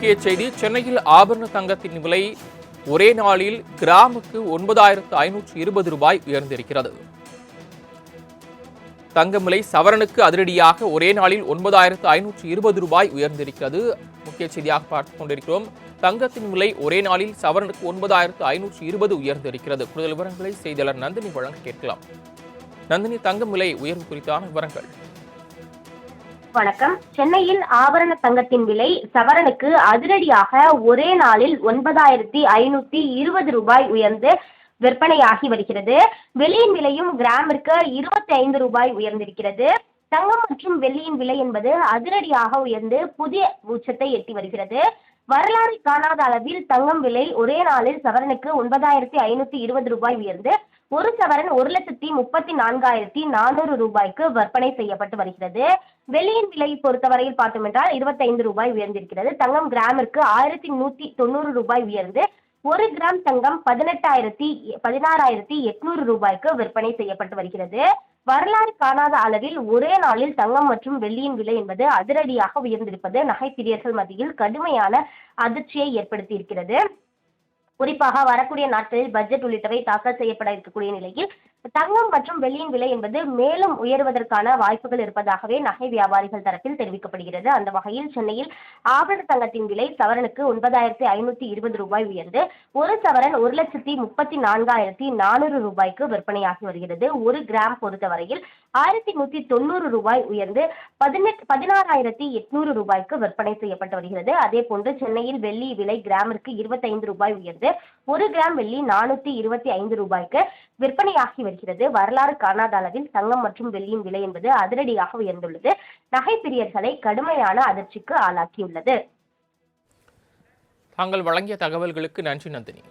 முக்கிய செய்தி. சென்னையில் ஆபரண தங்கத்தின் விலை ஒரே நாளில் கிராமுக்கு 9,520 ரூபாய் உயர்ந்திருக்கிறது. தங்கம் விலை சவரனுக்கு அதிரடியாக ஒரே நாளில் 9,520 ரூபாய் உயர்ந்திருக்கிறது. முக்கிய செய்தியாக பார்த்துக் கொண்டிருக்கிறோம். தங்கத்தின் விலை ஒரே நாளில் சவரனுக்கு 9,520 உயர்ந்திருக்கிறது. கூடுதல் விவரங்களை செய்தியாளர் நந்தினி வழங்க கேட்கலாம். நந்தினி, தங்கம் விலை உயர்வு குறித்தான விவரங்கள். வணக்கம். சென்னையில் ஆபரண தங்கத்தின் விலை சவரனுக்கு அதிரடியாக ஒரே நாளில் 9,520 ரூபாய் உயர்ந்து விற்பனையாகி வருகிறது. வெள்ளியின் விலையும் கிராமிற்கு 25 ரூபாய் உயர்ந்திருக்கிறது. தங்கம் மற்றும் வெள்ளியின் விலை என்பது அதிரடியாக உயர்ந்து புதிய உச்சத்தை எட்டி வருகிறது. வரலாறு காணாத அளவில் தங்கம் விலை ஒரே நாளில் சவரனுக்கு 9,520 ரூபாய் உயர்ந்து ஒரு சவரன் 1,34,400 ரூபாய்க்கு விற்பனை செய்யப்பட்டு வருகிறது. வெள்ளியின் விலை பொறுத்தவரையில் பார்த்தோம் என்றால் 25 ரூபாய் உயர்ந்திருக்கிறது. தங்கம் கிராமிற்கு 1,190 ரூபாய் உயர்ந்து ஒரு கிராம் தங்கம் 16,800 ரூபாய்க்கு விற்பனை செய்யப்பட்டு வருகிறது. வரலாறு காணாத அளவில் ஒரே நாளில் தங்கம் மற்றும் வெள்ளியின் விலை என்பது அதிரடியாக உயர்ந்திருப்பது நகை பிரியர்கள் மத்தியில் கடுமையான அதிர்ச்சியை ஏற்படுத்தி இருக்கிறது. குறிப்பாக வரக்கூடிய நாட்களில் பட்ஜெட் உள்ளிட்டவை தாக்கல் செய்யப்பட இருக்கக்கூடிய நிலையில் தங்கம் மற்றும் வெள்ளியின் விலை என்பது மேலும் உயர்வதற்கான வாய்ப்புகள் இருப்பதாகவே நகை வியாபாரிகள் தரப்பில் தெரிவிக்கப்படுகிறது. அந்த வகையில் சென்னையில் ஆபரண தங்கத்தின் விலை சவரனுக்கு 9,520 ரூபாய் உயர்ந்து ஒரு சவரன் 1,34,400 ரூபாய்க்கு விற்பனையாகி வருகிறது. ஒரு கிராம் பொறுத்தவரையில் 1,190 ரூபாய் உயர்ந்து 16,800 ரூபாய்க்கு விற்பனை செய்யப்பட்டு வருகிறது. அதே போன்று சென்னையில் வெள்ளி விலை கிராமிற்கு 25 ரூபாய் உயர்ந்து ஒரு கிராம் வெள்ளி 425 ரூபாய்க்கு விற்பனையாகி வருகிறது. வரலாறு காணாத அளவில் தங்கம் மற்றும் வெள்ளியின் விலை என்பது அதிரடியாக உயர்ந்துள்ளது. நகை பிரியர்களை கடுமையான அதிர்ச்சிக்கு ஆளாக்கியுள்ளது. தாங்கள் வழங்கிய தகவல்களுக்கு நன்றி நந்தினி.